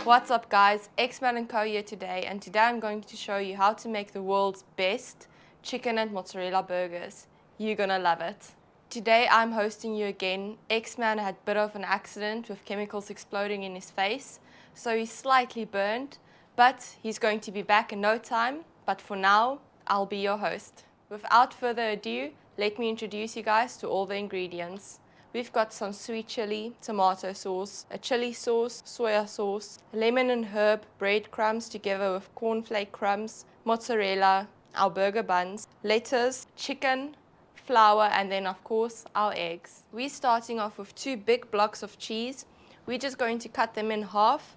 What's up guys, Xman Co here today, and today I'm going to show you how to make the world's best chicken and mozzarella burgers. You're gonna love it. Today I'm hosting you again. Xman had a bit of an accident with chemicals exploding in his face, so he's slightly burned, but he's going to be back in no time. But for now, I'll be your host. Without further ado, let me introduce you guys to all the ingredients. We've got some sweet chili, tomato sauce, a chili sauce, soya sauce, lemon and herb breadcrumbs together with cornflake crumbs, mozzarella, our burger buns, lettuce, chicken, flour, and then of course our eggs. We're starting off with 2 big blocks of cheese. We're just going to cut them in half,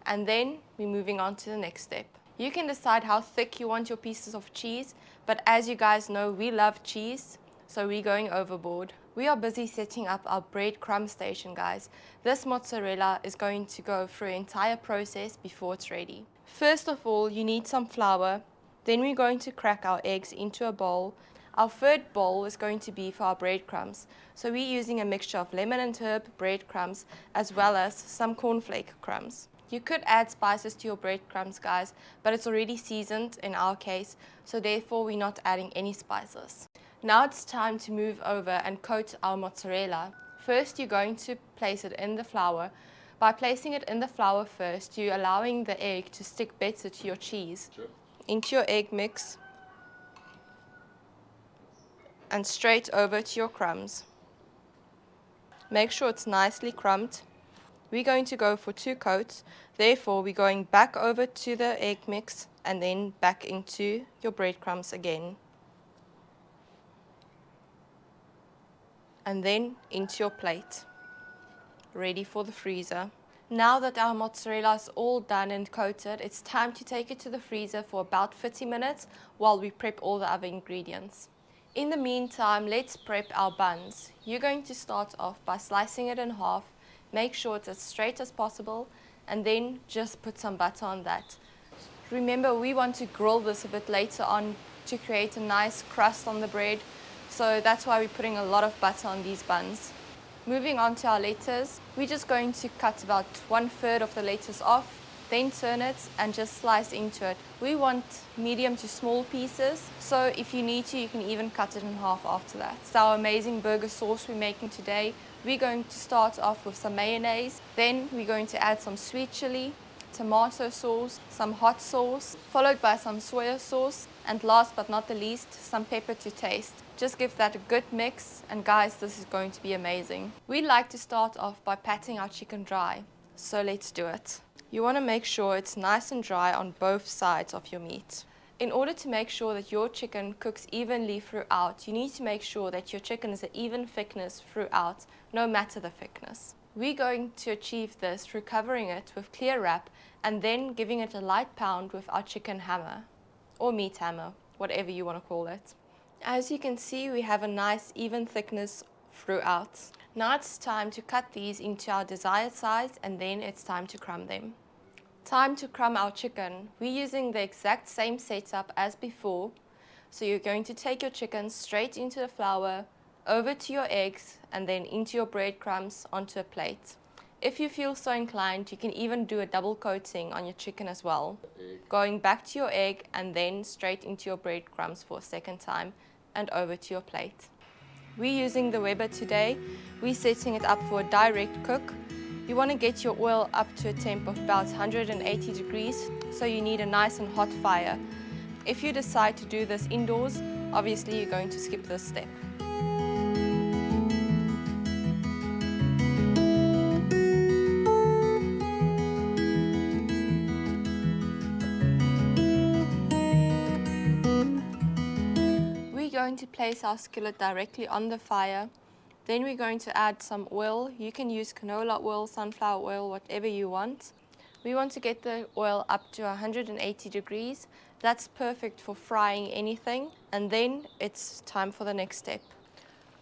and then we're moving on to the next step. You can decide how thick you want your pieces of cheese, but as you guys know, we love cheese, so we're going overboard. We are busy setting up our breadcrumb station, guys. This mozzarella is going to go through the entire process before it's ready. First of all, you need some flour. Then we're going to crack our eggs into a bowl. Our third bowl is going to be for our breadcrumbs. So we're using a mixture of lemon and herb breadcrumbs as well as some cornflake crumbs. You could add spices to your breadcrumbs, guys, but it's already seasoned in our case, so therefore we're not adding any spices. Now it's time to move over and coat our mozzarella. First, you're going to place it in the flour. By placing it in the flour first, you're allowing the egg to stick better to your cheese. Sure. Into your egg mix and straight over to your crumbs. Make sure it's nicely crumbed. We're going to go for 2 coats, therefore we're going back over to the egg mix and then back into your breadcrumbs again. And then into your plate, ready for the freezer. Now that our mozzarella is all done and coated, it's time to take it to the freezer for about 30 minutes while we prep all the other ingredients. In the meantime, let's prep our buns. You're going to start off by slicing it in half. Make sure it's as straight as possible, and then just put some butter on that. Remember, we want to grill this a bit later on to create a nice crust on the bread. So that's why we're putting a lot of butter on these buns. Moving on to our lettuce, we're just going to cut about 1/3 of the lettuce off, then turn it and just slice into it. We want medium to small pieces, so if you need to, you can even cut it in half after that. It's our amazing burger sauce we're making today. We're going to start off with some mayonnaise, then we're going to add some sweet chili, tomato sauce, some hot sauce, followed by some soya sauce, and last but not the least, some pepper to taste. Just give that a good mix, and guys, this is going to be amazing. We like to start off by patting our chicken dry, so let's do it. You want to make sure it's nice and dry on both sides of your meat. In order to make sure that your chicken cooks evenly throughout, you need to make sure that your chicken is an even thickness throughout, no matter the thickness. We're going to achieve this through covering it with clear wrap and then giving it a light pound with our chicken hammer, or meat hammer, whatever you want to call it. As you can see, we have a nice even thickness throughout. Now it's time to cut these into our desired size, and then it's time to crumb them. Time to crumb our chicken. We're using the exact same setup as before. So you're going to take your chicken straight into the flour, over to your eggs, and then into your breadcrumbs onto a plate. If you feel so inclined, you can even do a double coating on your chicken as well. Going back to your egg and then straight into your breadcrumbs for a second time and over to your plate. We're using the Weber today. We're setting it up for a direct cook. You want to get your oil up to a temp of about 180 degrees, so you need a nice and hot fire. If you decide to do this indoors, obviously you're going to skip this step. We're going to place our skillet directly on the fire. Then we're going to add some oil. You can use canola oil, sunflower oil, whatever you want. We want to get the oil up to 180 degrees. That's perfect for frying anything. And then it's time for the next step.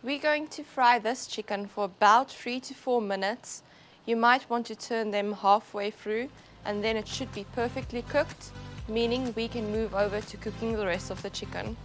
We're going to fry this chicken for about 3 to 4 minutes. You might want to turn them halfway through, and then it should be perfectly cooked, meaning we can move over to cooking the rest of the chicken.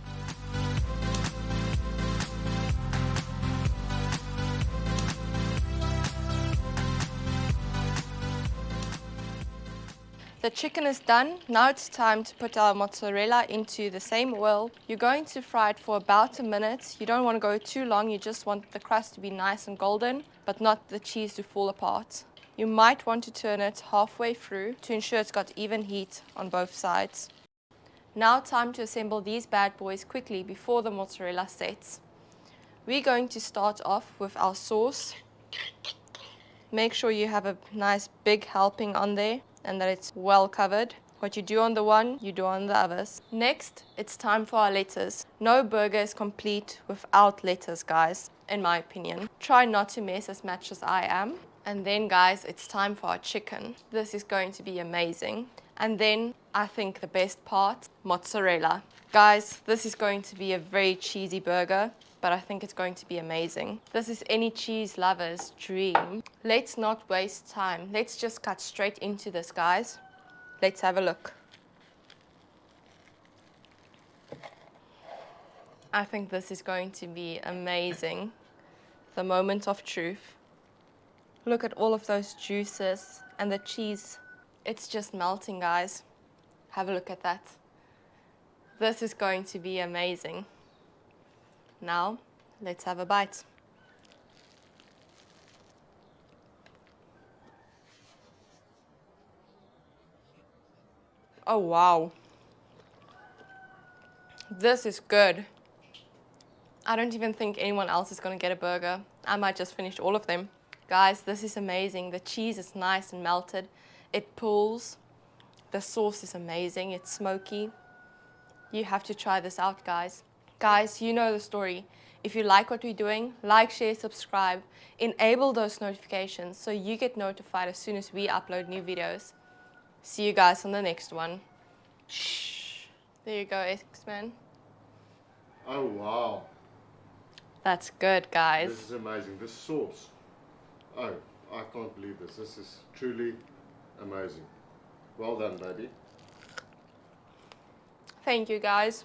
The chicken is done. Now it's time to put our mozzarella into the same oil. You're going to fry it for about a minute. You don't want to go too long. You just want the crust to be nice and golden, but not the cheese to fall apart. You might want to turn it halfway through to ensure it's got even heat on both sides. Now time to assemble these bad boys quickly before the mozzarella sets. We're going to start off with our sauce. Make sure you have a nice big helping on there and that it's well covered. What you do on the one, you do on the others. Next, it's time for our lettuce. No burger is complete without lettuce, guys, in my opinion. Try not to mess as much as I am. And then, guys, it's time for our chicken. This is going to be amazing. And then, I think the best part, mozzarella. Guys, this is going to be a very cheesy burger, but I think it's going to be amazing. This is any cheese lover's dream. Let's not waste time. Let's just cut straight into this, guys. Let's have a look. I think this is going to be amazing. The moment of truth. Look at all of those juices and the cheese. It's just melting, guys. Have a look at that. This is going to be amazing. Now, let's have a bite. Oh, wow. This is good. I don't even think anyone else is going to get a burger. I might just finish all of them. Guys, this is amazing. The cheese is nice and melted. It pulls. The sauce is amazing. It's smoky. You have to try this out, guys. Guys, you know the story. If you like what we're doing, like, share, subscribe. Enable those notifications so you get notified as soon as we upload new videos. See you guys on the next one. Shh. There you go, Xman. Oh, wow. That's good, guys. This is amazing. This sauce. Oh, I can't believe this. This is truly amazing. Well done, baby. Thank you, guys.